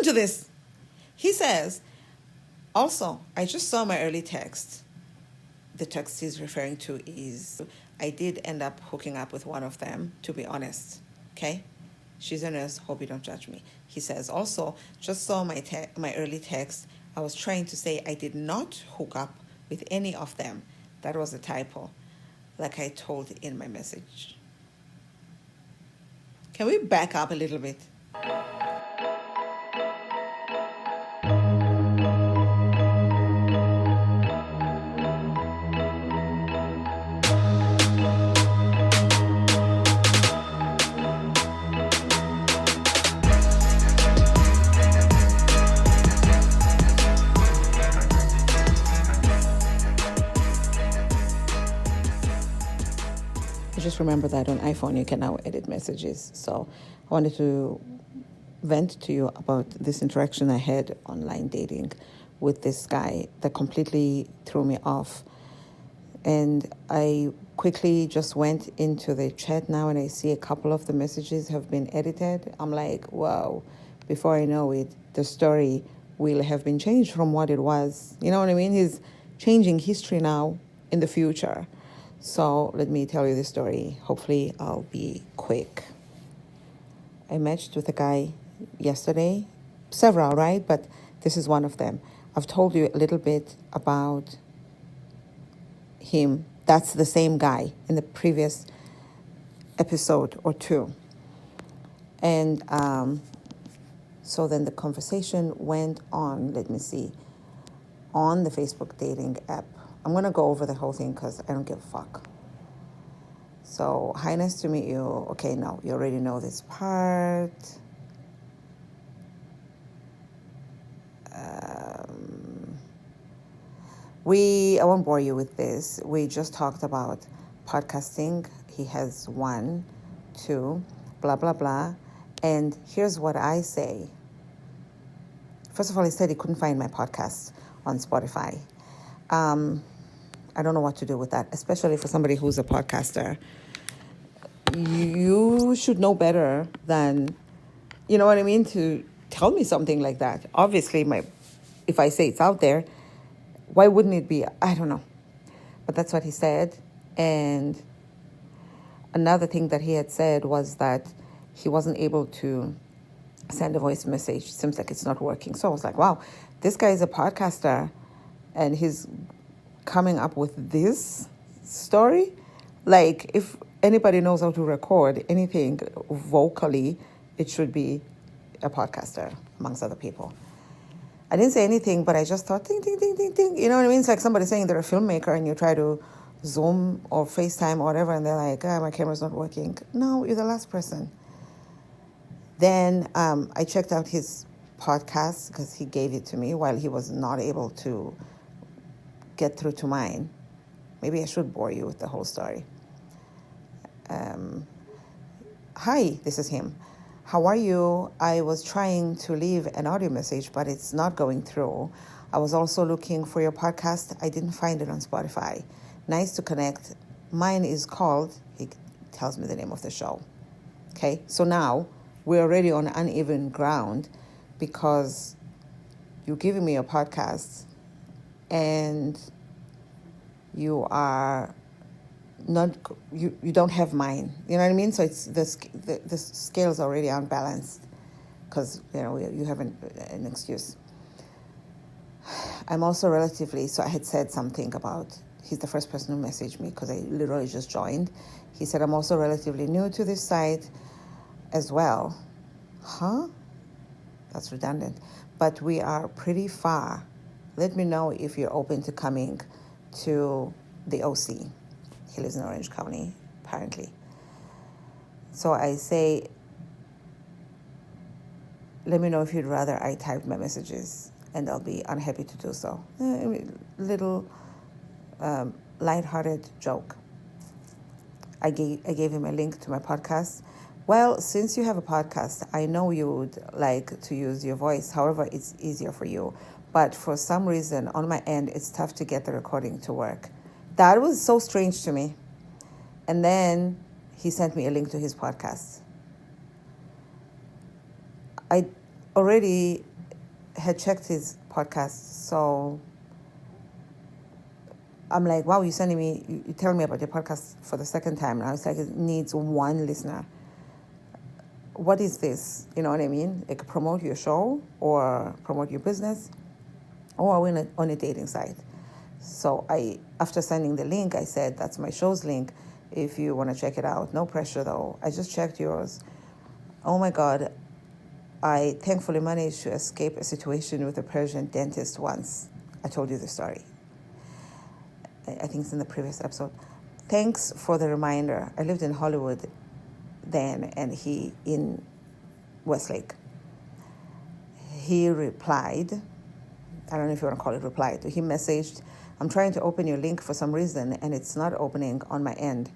Listen to this. He says, also, I just saw my early text. The text he's referring to is, I did end up hooking up with one of them, to be honest. Okay? She's a nurse. Hope you don't judge me. He says, also, just saw my early text. I was trying to say I did not hook up with any of them. That was a typo, like I told in my message. Can we back up a little bit? Just remember that on iPhone you can now edit messages. So I wanted to vent to you about this interaction I had online dating with this guy that completely threw me off. And I quickly just went into the chat now and I see a couple of the messages have been edited. I'm like, wow, before I know it, the story will have been changed from what it was. You know what I mean? He's changing history now in the future. So let me tell you the story. Hopefully I'll be quick. I matched with a guy yesterday. Several, right? But this is one of them. I've told you a little bit about him. That's the same guy in the previous episode or two. And so then the conversation went on, let me see, on the Facebook dating app. I'm going to go over the whole thing because I don't give a fuck. So, hi, nice to meet you. Okay, no, you already know this part. I won't bore you with this. We just talked about podcasting. He has 1, 2, blah, blah, blah. And here's what I say. First of all, he said he couldn't find my podcast on Spotify. I don't know what to do with that, especially for somebody who's a podcaster. You should know better than, you know what I mean, to tell me something like that. Obviously, if I say it's out there, why wouldn't it be? I don't know. But that's what he said. And another thing that he had said was that he wasn't able to send a voice message. Seems like it's not working. So I was like, wow, this guy is a podcaster and he's coming up with this story. Like, if anybody knows how to record anything vocally, it should be a podcaster, amongst other people. I didn't say anything, but I just thought, ding, ding, ding, ding, ding. You know what I mean? It's like somebody saying they're a filmmaker and you try to Zoom or FaceTime or whatever, and they're like, my camera's not working. No, you're the last person. Then I checked out his podcast because he gave it to me while he was not able to get through to mine. Maybe I should bore you with the whole story. Hi, this is him. How are you? I was trying to leave an audio message, but it's not going through. I was also looking for your podcast. I didn't find it on Spotify. Nice to connect. Mine is called, he tells me the name of the show. Okay, so now we're already on uneven ground because you're giving me a podcast and you are not, you don't have mine. You know what I mean? So it's the scale is already unbalanced because, you have an excuse. I'm also so I had said something about, he's the first person who messaged me because I literally just joined. He said, I'm also relatively new to this site as well. Huh? That's redundant. But we are pretty far. Let me know if you're open to coming to the OC. He lives in Orange County, apparently. So I say, let me know if you'd rather I type my messages, and I'll be unhappy to do so. Little lighthearted joke. I gave him a link to my podcast. Well, since you have a podcast, I know you would like to use your voice. However, it's easier for you. But for some reason, on my end, it's tough to get the recording to work. That was so strange to me. And then he sent me a link to his podcast. I already had checked his podcast, so I'm like, wow, you're sending me, you tell me about your podcast for the second time now. It's like it needs one listener. What is this? You know what I mean? Like promote your show or promote your business, or are we on a dating site? So after sending the link, I said, that's my show's link if you want to check it out. No pressure though. I just checked yours. Oh my God. I thankfully managed to escape a situation with a Persian dentist once. I told you the story. I think it's in the previous episode. Thanks for the reminder. I lived in Hollywood then, and he in Westlake. He replied, I don't know if you want to call it replied. He messaged, I'm trying to open your link for some reason, and it's not opening on my end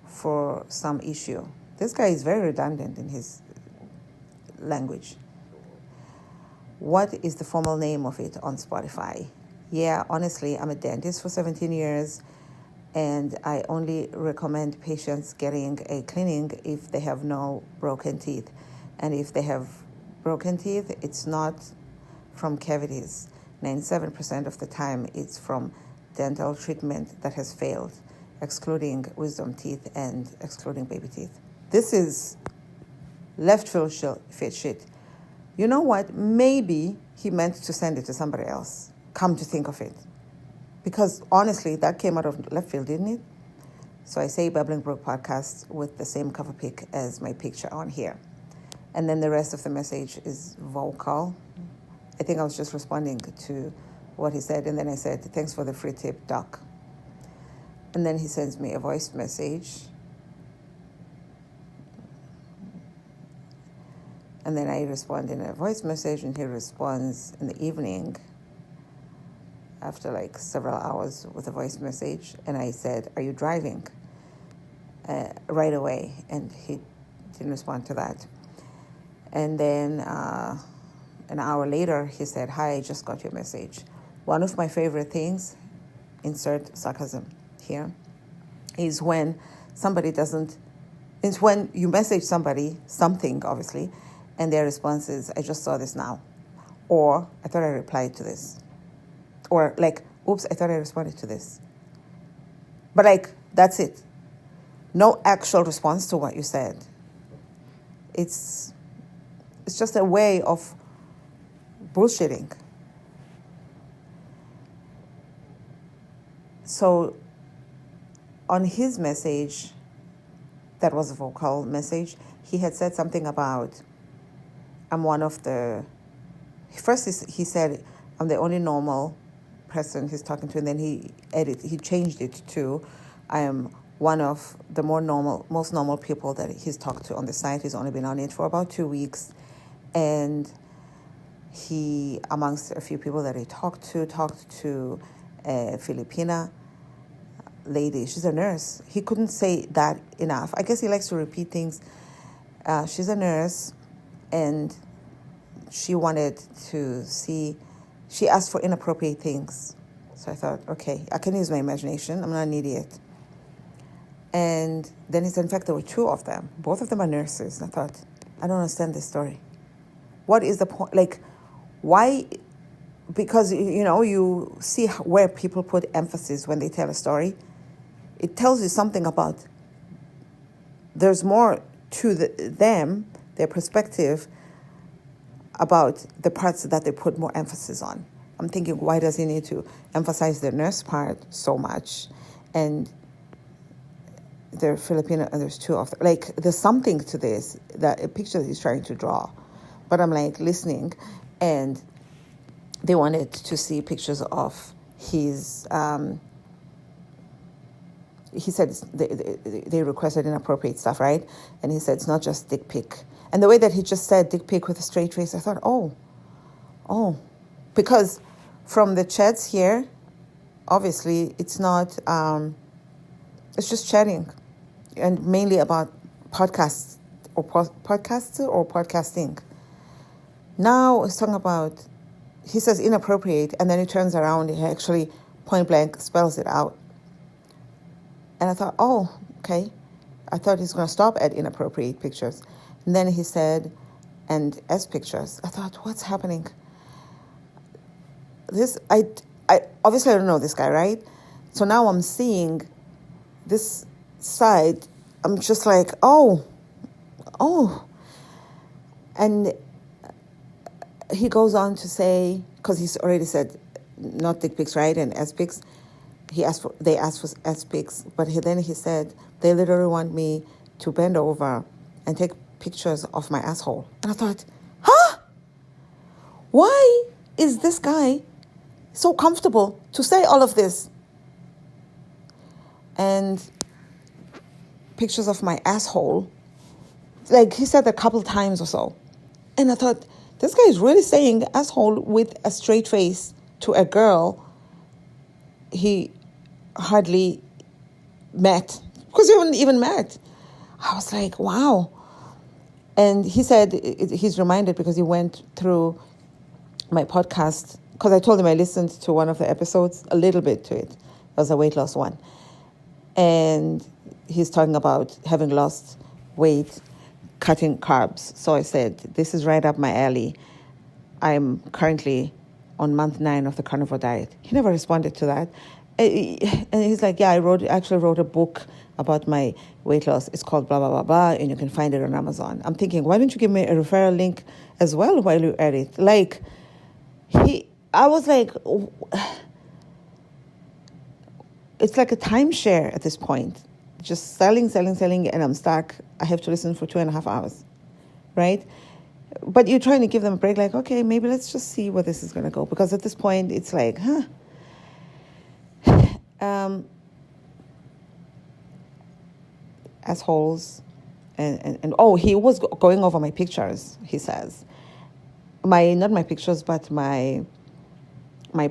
for some issue. This guy is very redundant in his language. What is the formal name of it on Spotify? Yeah, honestly, I'm a dentist for 17 years, and I only recommend patients getting a cleaning if they have no broken teeth. And if they have broken teeth, it's not from cavities. 97% of the time, it's from dental treatment that has failed, excluding wisdom teeth and excluding baby teeth. This is left field shit. You know what? Maybe he meant to send it to somebody else. Come to think of it. Because honestly, that came out of left field, didn't it? So I say Babbling Brook Podcast with the same cover pic as my picture on here. And then the rest of the message is vocal. I think I was just responding to what he said. And then I said, thanks for the free tip, Doc. And then he sends me a voice message. And then I respond in a voice message, and he responds in the evening after like several hours with a voice message. And I said, are you driving? Right away. And he didn't respond to that. And then an hour later, he said, hi, I just got your message. One of my favorite things, insert sarcasm here, is when somebody doesn't, it's when you message somebody something, obviously, and their response is, I just saw this now. Or, I thought I replied to this. Or like, oops, I thought I responded to this. But like, that's it. No actual response to what you said. It's just a way of bullshitting. So on his message, that was a vocal message, he had said something about, I'm one of the, first he said, I'm the only normal person he's talking to, and then he changed it to, I am one of the most normal people that he's talked to on the site. He's only been on it for about 2 weeks, and he, amongst a few people that he talked to a Filipina lady. She's a nurse. He couldn't say that enough. I guess he likes to repeat things. She's a nurse, and she wanted to see, she asked for inappropriate things. So I thought, okay, I can use my imagination. I'm not an idiot. And then he said, in fact, there were 2 of them. Both of them are nurses. And I thought, I don't understand this story. What is the point? Like, why? Because, you know, you see where people put emphasis when they tell a story. It tells you something about, there's more to them, their perspective, about the parts that they put more emphasis on. I'm thinking, why does he need to emphasize the nurse part so much? And they're Filipino, and there's 2 of them. Like, there's something to this, that a picture that he's trying to draw. But I'm like listening, and they wanted to see pictures of his, he said they requested inappropriate stuff, right? And he said, it's not just dick pic. And the way that he just said dick pic with a straight face, I thought, oh. Because from the chats here, obviously it's not, it's just chatting. And mainly about podcasts or podcasting. Now he's talking about, he says inappropriate, and then he turns around and he actually point blank spells it out. And I thought, oh, okay. I thought he's going to stop at inappropriate pictures. And then he said, and S pictures. I thought, what's happening? I obviously I don't know this guy, right? So now I'm seeing this side. I'm just like, oh, and he goes on to say, because he's already said not dick pics, right, and ass pics. They asked for ass pics, but then he said they literally want me to bend over and take pictures of my asshole. And I thought, huh? Why is this guy so comfortable to say all of this? And pictures of my asshole, like he said a couple times or so. And I thought, this guy is really saying asshole with a straight face to a girl he hardly met, because we haven't even met. I was like, wow. And he said he's reminded because he went through my podcast, because I told him I listened to one of the episodes, a little bit to it. It was a weight loss one. And he's talking about having lost weight, cutting carbs. So I said, this is right up my alley. I'm currently on month 9 of the carnivore diet. He never responded to that. And he's like, yeah, I actually wrote a book about my weight loss. It's called blah, blah, blah, blah, and you can find it on Amazon. I'm thinking, why don't you give me a referral link as well while you're at it? Like, I was like, it's like a timeshare at this point. Just selling, and I'm stuck. I have to listen for 2.5 hours, right? But you're trying to give them a break, like, okay, maybe let's just see where this is going to go. Because at this point, it's like, assholes. And he was going over my pictures, he says. Not my pictures, but my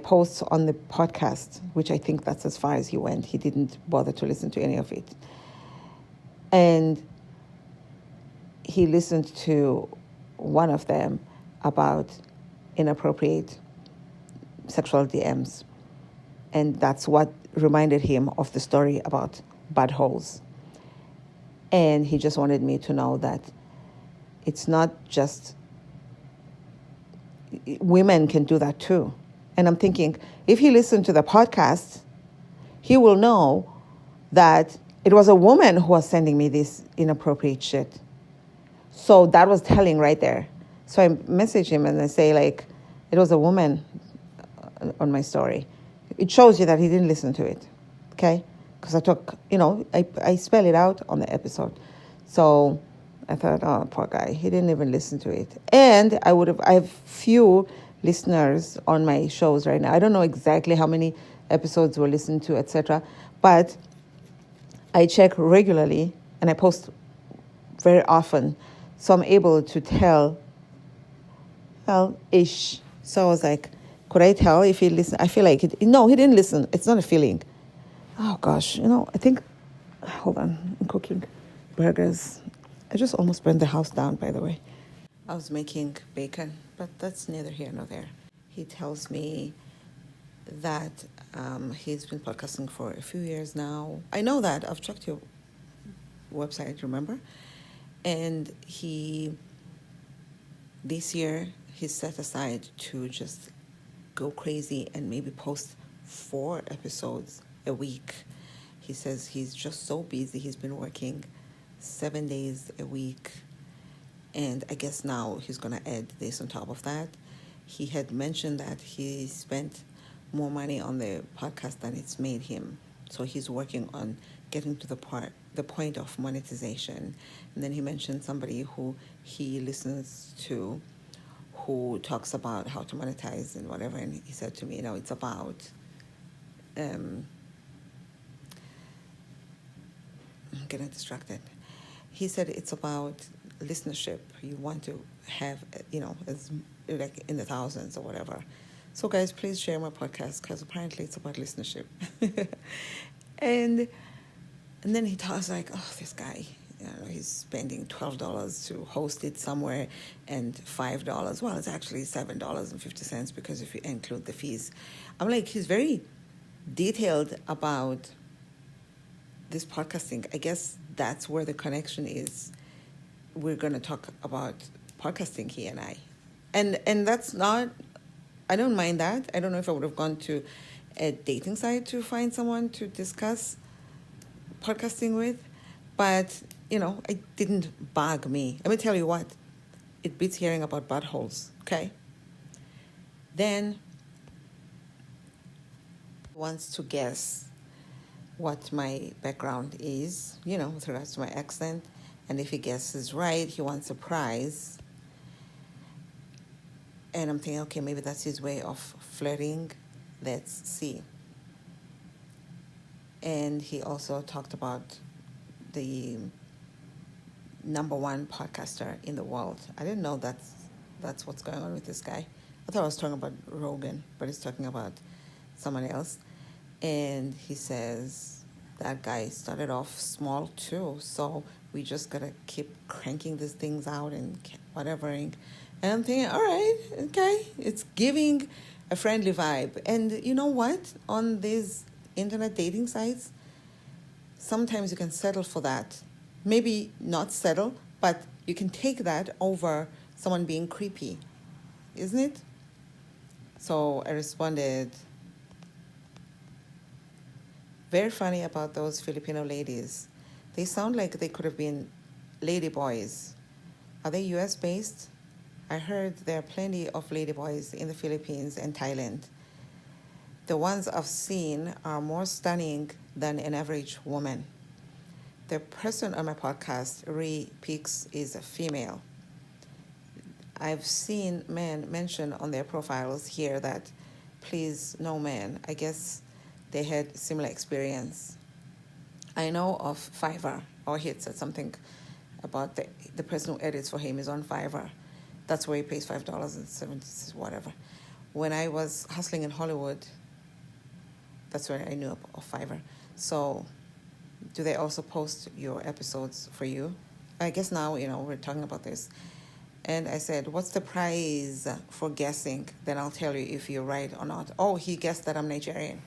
posts on the podcast, which I think that's as far as he went. He didn't bother to listen to any of it. And he listened to one of them about inappropriate sexual DMs. And that's what reminded him of the story about buttholes. And he just wanted me to know that it's not just women can do that too. And I'm thinking, if he listened to the podcast, he will know that it was a woman who was sending me this inappropriate shit. So that was telling right there. So I message him and I say, like, it was a woman on my story. It shows you that he didn't listen to it, okay? Because I took, I spell it out on the episode. So I thought, oh, poor guy, he didn't even listen to it. And I have few listeners on my shows right now. I don't know exactly how many episodes were listened to, etc. But I check regularly and I post very often. So I'm able to tell, ish. So I was like, could I tell if he listened? I feel like no, he didn't listen. It's not a feeling. Oh gosh, I think, hold on, I'm cooking burgers. I just almost burned the house down, by the way. I was making bacon, but that's neither here nor there. He tells me that he's been podcasting for a few years now. I know that. I've checked your website, remember? And this year, he's set aside to just go crazy and maybe post 4 episodes a week. He says he's just so busy. He's been working 7 days a week. And I guess now he's going to add this on top of that. He had mentioned that he spent more money on the podcast than it's made him. So he's working on getting to the point of monetization. And then he mentioned somebody who he listens to who talks about how to monetize and whatever. And he said to me, it's about... I'm getting distracted. He said it's about listenership. You want to have, as like in the thousands or whatever. So guys, please share my podcast because apparently it's about listenership. and then he tells like, oh, this guy, he's spending $12 to host it somewhere and $5. Well, it's actually $7.50 because if you include the fees. I'm like, he's very detailed about this podcasting. I guess that's where the connection is. We're going to talk about podcasting, he and I. And that's not I don't mind that. I don't know if I would have gone to a dating site to find someone to discuss podcasting with, but it didn't bug me. Let me tell you what, it beats hearing about buttholes. Okay. Then wants to guess what my background is, with regards to my accent, and if he guesses right, he wants a prize. And I'm thinking, okay, maybe that's his way of flirting. Let's see. And he also talked about the number one podcaster in the world. I didn't know that's what's going on with this guy. I thought I was talking about Rogan, but he's talking about someone else. And he says that guy started off small too, so we just gotta keep cranking these things out and whatever. And I'm thinking, all right, okay, it's giving a friendly vibe. And you know what? On these internet dating sites, sometimes you can settle for that. Maybe not settle, but you can take that over someone being creepy, isn't it? So I responded, very funny about those Filipino ladies. They sound like they could have been lady boys. Are they US based? I heard there are plenty of lady boys in the Philippines and Thailand. The ones I've seen are more stunning than an average woman. The person on my podcast, Ree Peaks, is a female. I've seen men mention on their profiles here that, please, no man. I guess they had similar experience. I know of Fiverr, or he had said something about the person who edits for him is on Fiverr. That's where he pays $5.70, whatever. When I was hustling in Hollywood, that's where I knew of Fiverr. So do they also post your episodes for you? I guess now, we're talking about this. And I said, what's the prize for guessing? Then I'll tell you if you're right or not. Oh, he guessed that I'm Nigerian.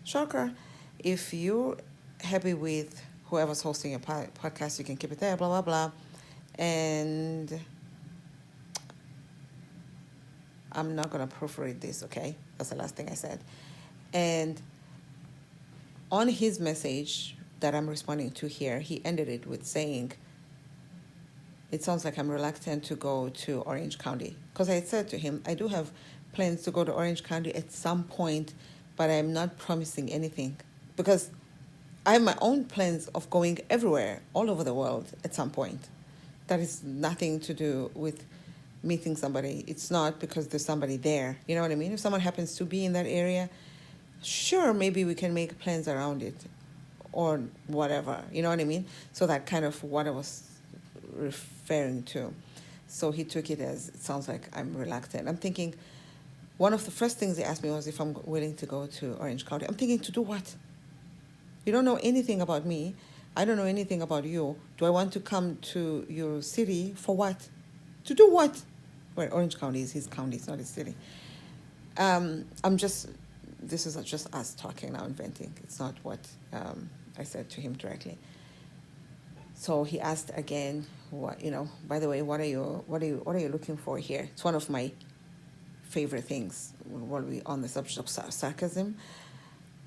Shocker. If you're happy with whoever's hosting your podcast, you can keep it there, blah, blah, blah. And I'm not going to proofread this, okay? That's the last thing I said. And on his message that I'm responding to here, he ended it with saying, it sounds like I'm reluctant to go to Orange County. Because I had said to him, I do have plans to go to Orange County at some point, but I'm not promising anything. Because I have my own plans of going everywhere, all over the world at some point. That is nothing to do with meeting somebody. It's not because there's somebody there. You know what I mean? If someone happens to be in that area, sure, maybe we can make plans around it or whatever. You know what I mean? So that kind of what I was referring to. So he took it as, it sounds like I'm reluctant. I'm thinking, one of the first things he asked me was if I'm willing to go to Orange County. I'm thinking, to do what? You don't know anything about me. I don't know anything about you. Do I want to come to your city for what? To do what? Well, Orange County is his county, it's not his city. This is just us talking now, inventing. It's not what I said to him directly. So he asked again, by the way, what are you looking for here? It's one of my favorite things while we're on the subject of sarcasm.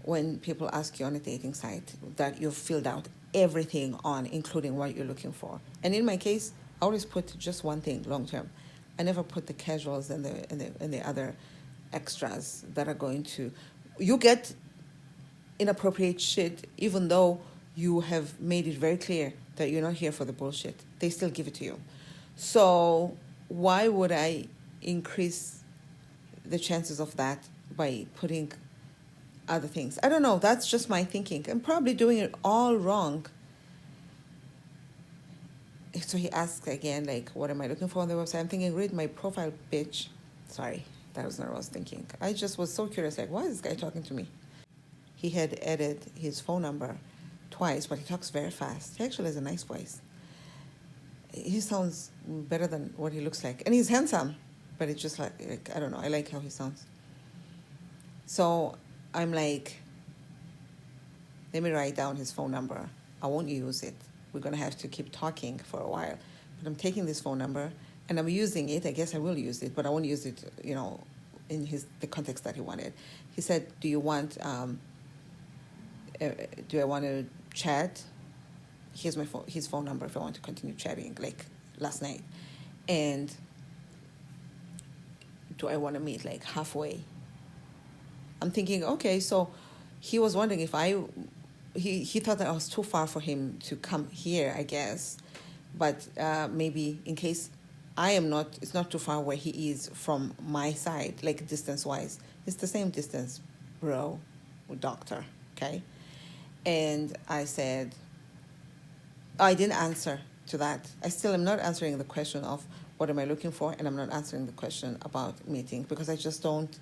When people ask you on a dating site that you've filled out everything on, including what you're looking for. And in my case, I always put just one thing, long term. I never put the casuals and the other extras that are going to... You get inappropriate shit even though you have made it very clear that you're not here for the bullshit. They still give it to you. So why would I increase the chances of that by putting other things? I don't know. That's just my thinking. I'm probably doing it all wrong. So he asked again, what am I looking for on the website? I'm thinking, read my profile, bitch. Sorry, that was not what I was thinking. I just was so curious, why is this guy talking to me? He had added his phone number twice, but he talks very fast. He actually has a nice voice. He sounds better than what he looks like. And he's handsome, but it's just like I don't know. I like how he sounds. So I'm like, let me write down his phone number. I won't use it. We're going to have to keep talking for a while. But I'm taking this phone number, and I'm using it. I guess I will use it, but I won't use it, in the context that he wanted. He said, do you want, do I want to chat? Here's his phone number if I want to continue chatting, like last night. And do I want to meet like halfway? I'm thinking, okay, so he was wondering if he thought that I was too far for him to come here, I guess. But maybe in case it's not too far where he is from my side, like distance-wise. It's the same distance, bro, doctor, okay? And I said, I didn't answer to that. I still am not answering the question of what am I looking for, and I'm not answering the question about meeting because I just don't.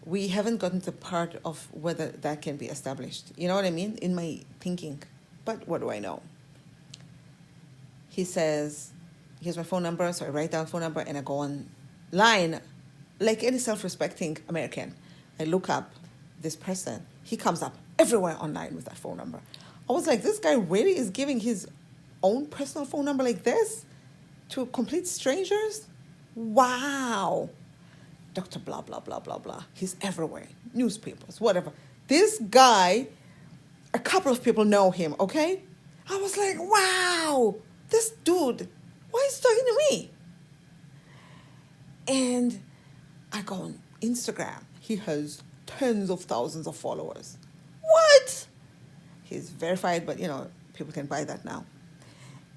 We haven't gotten to the part of whether that can be established. You know what I mean? In my thinking. But what do I know? He says, here's my phone number. So I write down phone number and I go online like any self-respecting American. I look up this person. He comes up everywhere online with that phone number. I was like, this guy really is giving his own personal phone number like this to complete strangers? Wow. Dr. blah, blah, blah, blah, blah. He's everywhere. Newspapers, whatever. This guy, a couple of people know him, okay? I was like, wow, this dude, why is he talking to me? And I go on Instagram. He has tens of thousands of followers. What? He's verified, but, people can buy that now.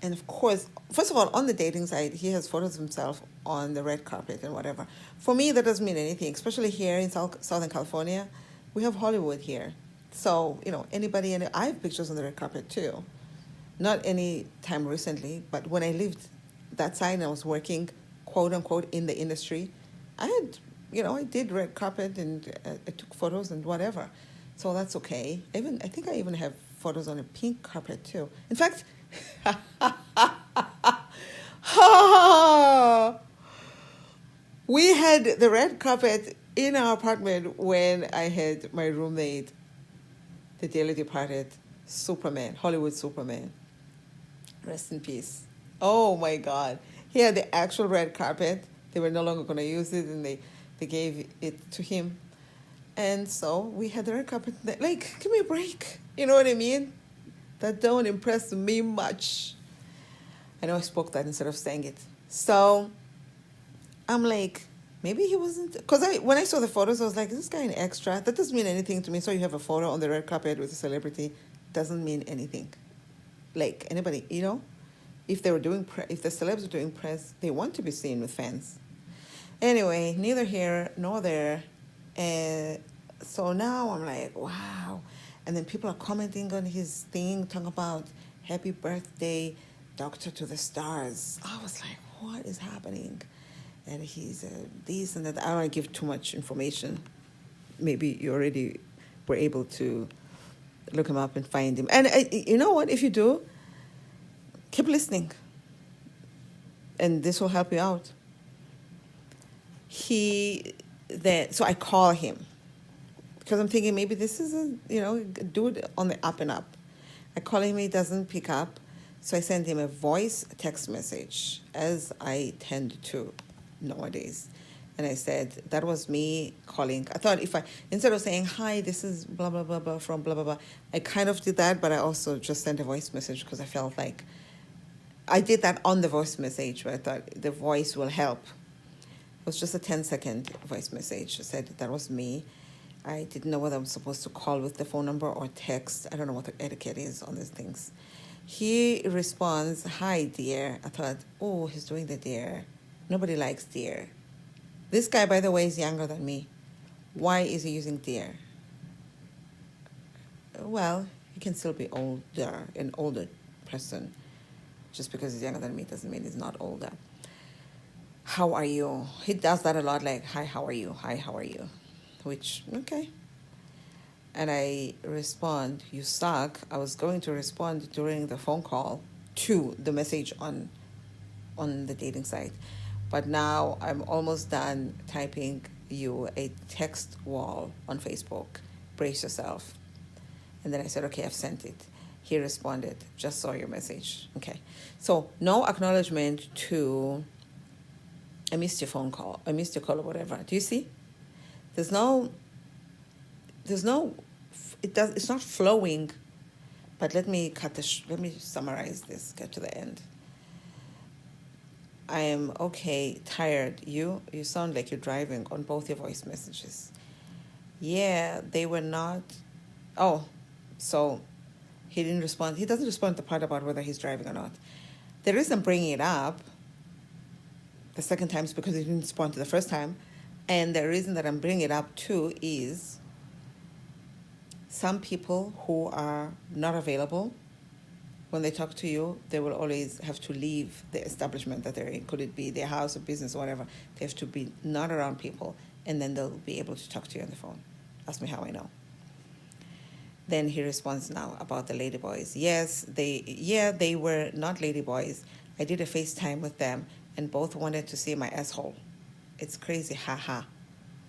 And of course, first of all, on the dating site, he has photos of himself on the red carpet and whatever. For me, that doesn't mean anything, especially here in Southern California. We have Hollywood here. So, anybody, and I have pictures on the red carpet too. Not any time recently, but when I lived that side and I was working, quote unquote, in the industry, I had, I did red carpet and I took photos and whatever. So that's okay. I think I even have photos on a pink carpet too. In fact, we had the red carpet in our apartment when I had my roommate, the dearly departed Superman, Hollywood Superman. Rest in peace. Oh my God. He had the actual red carpet. They were no longer going to use it, and they gave it to him. And so we had the red carpet. Like, give me a break. You know what I mean? That don't impress me much. I know I spoke that instead of saying it. So I'm like, maybe he wasn't. Because when I saw the photos, I was like, is this guy an extra? That doesn't mean anything to me. So you have a photo on the red carpet with a celebrity. Doesn't mean anything. Like anybody, if they were if the celebs were doing press, they want to be seen with fans. Anyway, neither here nor there. And so now I'm like, wow. And then people are commenting on his thing, talking about happy birthday, Doctor to the Stars. I was like, what is happening? And he's this and that. I don't want to give too much information. Maybe you already were able to look him up and find him. And you know what? If you do, keep listening. And this will help you out. So I call him. Because I'm thinking maybe this is a dude on the up and up. I call him, he doesn't pick up. So I send him a voice text message, as I tend to nowadays. And I said, that was me calling. I thought instead of saying, hi, this is blah, blah, blah, blah, from blah, blah, blah. I kind of did that, but I also just sent a voice message because I felt like I did that on the voice message, but I thought the voice will help. It was just a 10-second voice message. I said, that was me. I didn't know whether I'm supposed to call with the phone number or text. I don't know what the etiquette is on these things. He responds, hi, dear. I thought, oh, he's doing the dear. Nobody likes dear. This guy, by the way, is younger than me. Why is he using dear? Well, he can still be older, an older person. Just because he's younger than me doesn't mean he's not older. How are you? He does that a lot, like, hi, how are you? Hi, how are you? Which, okay. And I respond, you suck. I was going to respond during the phone call to the message on the dating site. But now I'm almost done typing you a text wall on Facebook. Brace yourself. And then I said, okay, I've sent it. He responded, just saw your message. Okay. So no acknowledgement to, I missed your phone call. I missed your call or whatever. Do you see? There's no, it's not flowing. But let me let me summarize this, get to the end. I am okay, tired. You sound like you're driving on both your voice messages. Yeah, they were not. Oh, so he didn't respond. He doesn't respond to the part about whether he's driving or not. The reason I'm bringing it up the second time is because he didn't respond to the first time. And the reason that I'm bringing it up too is some people who are not available, when they talk to you, they will always have to leave the establishment that they're in. Could it be their house or business or whatever? They have to be not around people, and then they'll be able to talk to you on the phone. Ask me how I know. Then he responds now about the ladyboys. Yes, they were not ladyboys. I did a FaceTime with them, and both wanted to see my asshole. It's crazy, haha.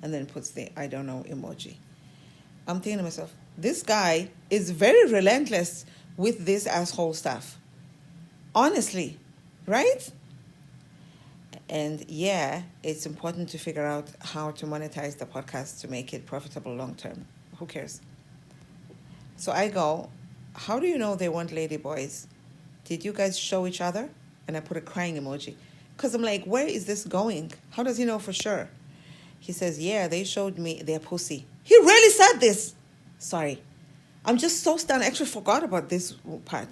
And then puts the I don't know emoji. I'm thinking to myself, this guy is very relentless with this asshole stuff. Honestly, right? And yeah, it's important to figure out how to monetize the podcast to make it profitable long term. Who cares? So I go, how do you know they weren't ladyboys? Did you guys show each other? And I put a crying emoji. Because I'm like, where is this going? How does he know for sure? He says, yeah, they showed me their pussy. He really said this. Sorry. I'm just so stunned. I actually forgot about this part.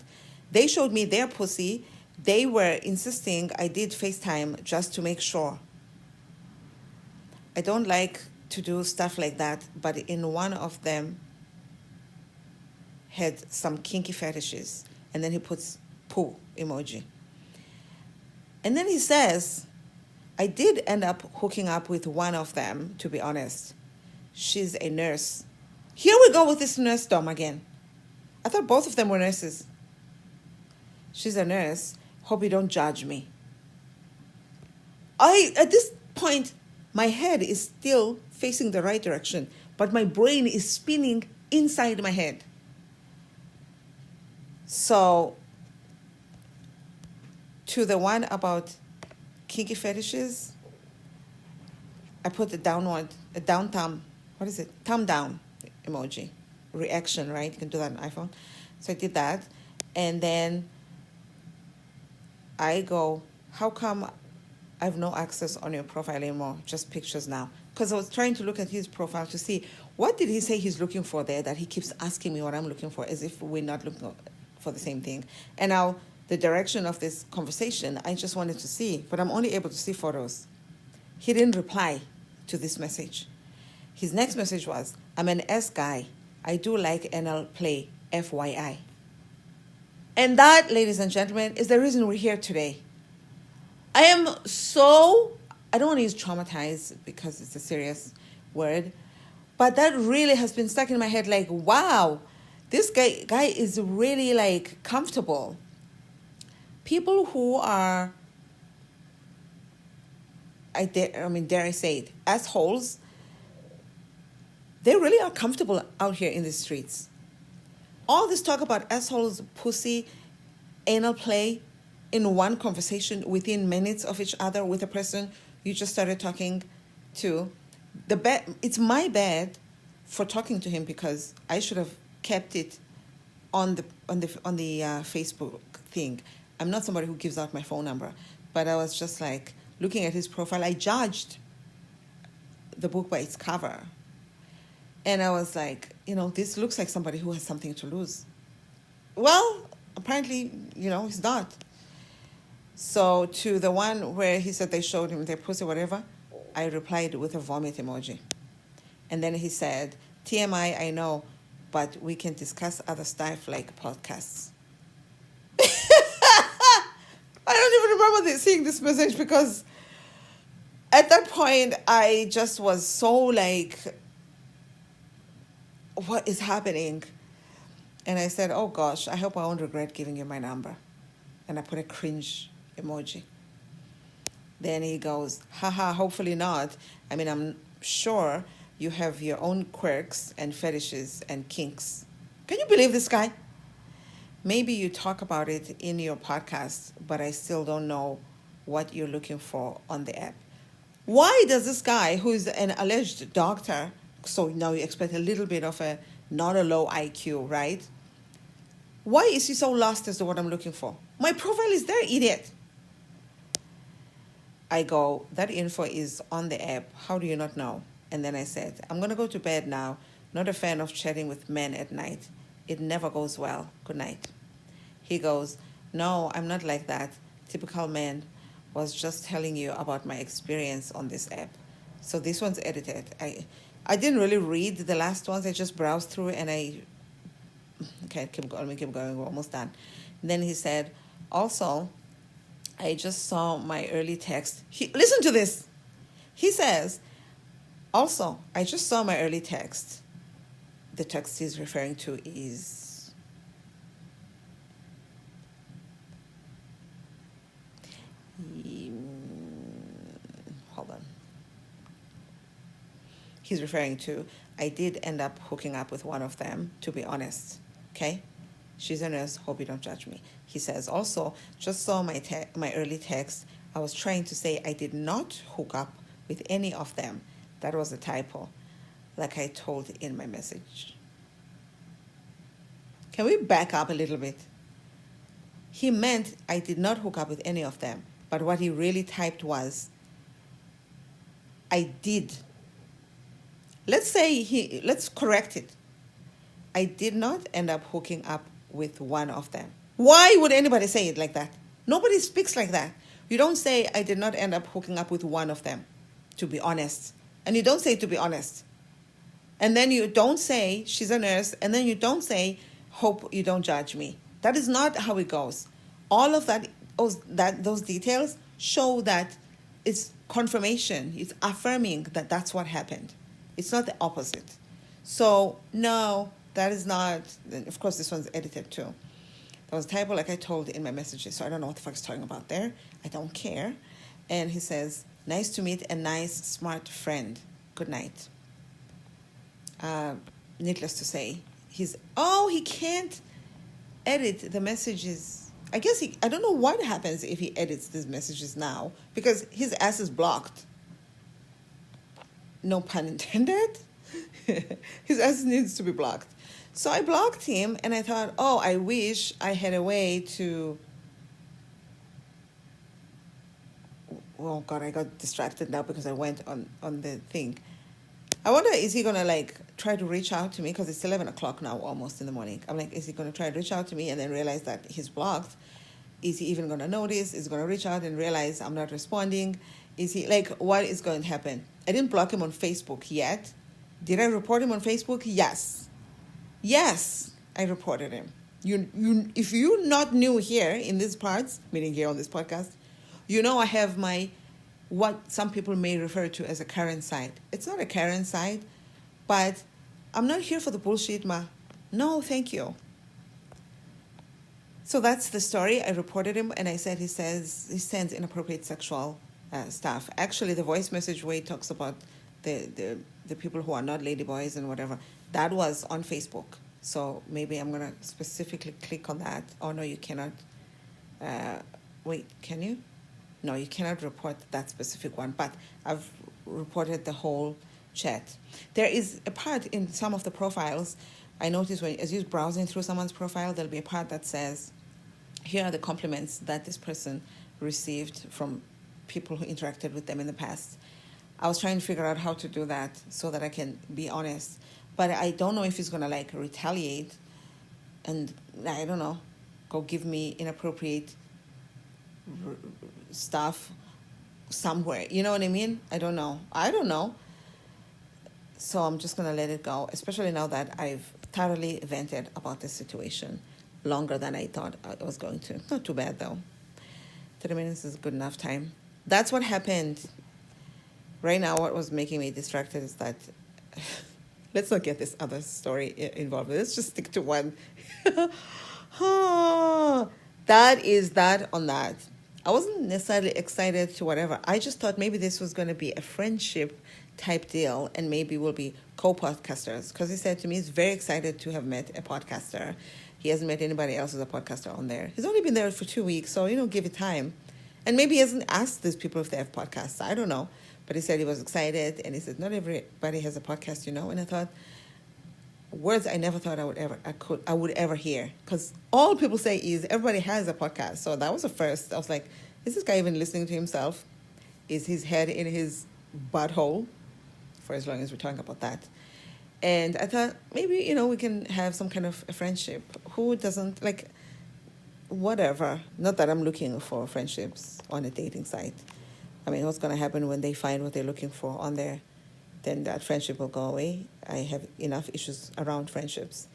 They showed me their pussy. They were insisting I did FaceTime just to make sure. I don't like to do stuff like that, but in one of them had some kinky fetishes. And then he puts poo emoji. And then he says, I did end up hooking up with one of them, to be honest. She's a nurse. Here we go with this nursedom again. I thought both of them were nurses. She's a nurse. Hope you don't judge me. At this point, my head is still facing the right direction, but my brain is spinning inside my head. So, to the one about kinky fetishes, I put a down thumb, what is it? Thumb down emoji. Reaction, right? You can do that on iPhone. So I did that. And then I go, how come I have no access on your profile anymore? Just pictures now. Because I was trying to look at his profile to see, what did he say he's looking for there that he keeps asking me what I'm looking for as if we're not looking for the same thing. And now the direction of this conversation, I just wanted to see, but I'm only able to see photos. He didn't reply to this message. His next message was, I'm an S guy. I do like anal play, FYI. And that, ladies and gentlemen, is the reason we're here today. I am so, I don't want to use traumatized because it's a serious word, but that really has been stuck in my head like, wow, this guy is really like comfortable. People who are, dare I say it, assholes, they really are comfortable out here in the streets. All this talk about assholes, pussy, anal play in one conversation within minutes of each other with a person you just started talking to. It's my bad for talking to him because I should have kept it on the Facebook thing. I'm not somebody who gives out my phone number, but I was just like looking at his profile. I judged the book by its cover. And I was like, this looks like somebody who has something to lose. Well, apparently, he's not. So to the one where he said they showed him their pussy, whatever, I replied with a vomit emoji. And then he said, TMI, I know, but we can discuss other stuff like podcasts. I don't even remember seeing this message because at that point, I just was so like, what is happening? And I said, oh gosh, I hope I won't regret giving you my number. And I put a cringe emoji. Then he goes, haha, hopefully not. I'm sure you have your own quirks and fetishes and kinks. Can you believe this guy? Maybe you talk about it in your podcast, but I still don't know what you're looking for on the app. Why does this guy, who's an alleged doctor, so now you expect a little bit of a, not a low IQ, right? Why is he so lost as to what I'm looking for? My profile is there, idiot. I go, that info is on the app. How do you not know? And then I said, I'm going to go to bed now. Not a fan of chatting with men at night. It never goes well. Good night. He goes, no, I'm not like that. Typical man. Was just telling you about my experience on this app. So this one's edited. I didn't really read the last ones. I just browsed through and okay, keep going. We're almost done. And then he said, also, I just saw my early text. Listen to this. He says, also, I just saw my early text. The text he's referring to is hold on. He's referring to, I did end up hooking up with one of them, to be honest. Okay? She's a nurse. Hope you don't judge me. He says, also, just saw my early text. I was trying to say I did not hook up with any of them. That was a typo, like I told in my message. Can we back up a little bit? He meant I did not hook up with any of them. But what he really typed was, I did. Let's correct it. I did not end up hooking up with one of them. Why would anybody say it like that? Nobody speaks like that. You don't say, I did not end up hooking up with one of them, to be honest. And you don't say, to be honest. And then you don't say, she's a nurse. And then you don't say, hope you don't judge me. That is not how it goes. All of those details show that it's confirmation. It's affirming that that's what happened. It's not the opposite. So, no, that is not... Of course, this one's edited, too. There was a typo, like I told in my messages, so I don't know what the fuck he's talking about there. I don't care. And he says, nice to meet a nice, smart friend. Good night. Needless to say, he can't edit the messages. I guess I don't know what happens if he edits these messages now, because his ass is blocked. No pun intended. His ass needs to be blocked. So I blocked him, and I thought, I wish I had a way to... Oh, God, I got distracted now because I went on the thing. I wonder, is he going to, try to reach out to me? Because it's 11 o'clock now, almost in the morning. I'm like, is he going to try to reach out to me and then realize that he's blocked? Is he even going to notice? Is he going to reach out and realize I'm not responding? Is he, what is going to happen? I didn't block him on Facebook yet. Did I report him on Facebook? Yes. Yes, I reported him. If you're not new here in these parts, meaning here on this podcast, I have what some people may refer to as a Karen side. It's not a Karen side, but I'm not here for the bullshit, ma. No, thank you. So that's the story. I reported him, and I said he sends inappropriate sexual stuff. Actually, the voice message where he talks about the people who are not ladyboys and whatever, that was on Facebook. So maybe I'm going to specifically click on that. Oh, no, you cannot. Wait, can you? No, you cannot report that specific one, but I've reported the whole chat. There is a part in some of the profiles, I noticed as you're browsing through someone's profile, there'll be a part that says, here are the compliments that this person received from people who interacted with them in the past. I was trying to figure out how to do that so that I can be honest. But I don't know if he's going to retaliate and, I don't know, go give me inappropriate stuff somewhere. You know what I mean? I don't know. So I'm just going to let it go, especially now that I've thoroughly vented about this situation longer than I thought I was going to. Not too bad, though. 30 minutes is good enough time. That's what happened. Right now, what was making me distracted is that... Let's not get this other story involved. Let's just stick to one. That is that on that. I wasn't necessarily excited to whatever. I just thought maybe this was going to be a friendship type deal and maybe we'll be co-podcasters. Because he said to me he's very excited to have met a podcaster. He hasn't met anybody else as a podcaster on there. He's only been there for 2 weeks, so, give it time. And maybe he hasn't asked these people if they have podcasts. I don't know. But he said he was excited, and he said, not everybody has a podcast, And I thought, words I never thought I would ever hear. Because all people say is everybody has a podcast. So that was the first. I was like, is this guy even listening to himself? Is his head in his butthole? For as long as we're talking about that. And I thought maybe, we can have some kind of a friendship. Who doesn't, like, whatever. Not that I'm looking for friendships on a dating site. I mean, what's going to happen when they find what they're looking for on there? Then that friendship will go away. I have enough issues around friendships.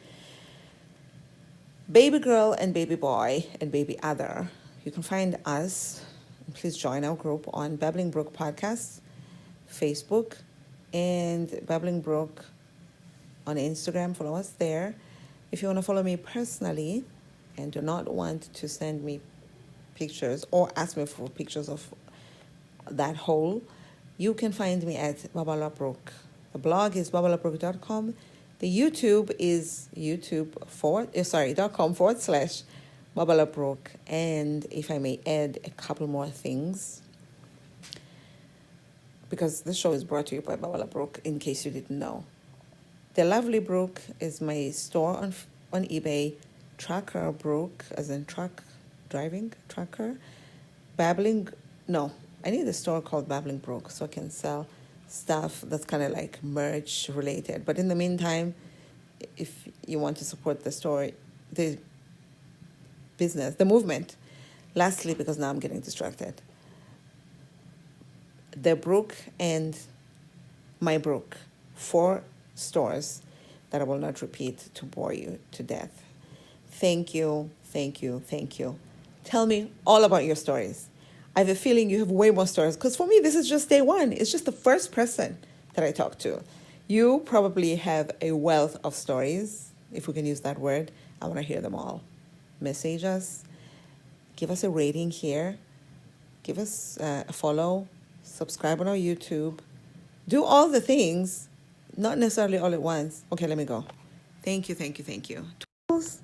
Baby girl and baby boy and baby other. You can find us. Please join our group on Babbling Brook Podcast, Facebook, and Babbling Brook on Instagram. Follow us there. If you want to follow me personally and do not want to send me pictures or ask me for pictures of that hole, you can find me at Babala Brook. The blog is babalabrook.com. The YouTube is youtube.com/Babala Brook. And if I may add a couple more things, because this show is brought to you by Babala Brook, in case you didn't know. The Lovely Brook is my store on eBay. Trucker Brook, as in truck driving, trucker. I need a store called Babbling Brook so I can sell stuff that's kind of like merch related. But in the meantime, if you want to support the store, the business, the movement. Lastly, because now I'm getting distracted, the Brook and my Brook, 4 stores that I will not repeat to bore you to death. Thank you, thank you, thank you. Tell me all about your stories. I have a feeling you have way more stories, because for me, this is just day one. It's just the first person that I talk to. You probably have a wealth of stories, if we can use that word. I want to hear them all. Message us. Give us a rating here. Give us a follow. Subscribe on our YouTube. Do all the things, not necessarily all at once. Okay, let me go. Thank you, thank you, thank you. Tools.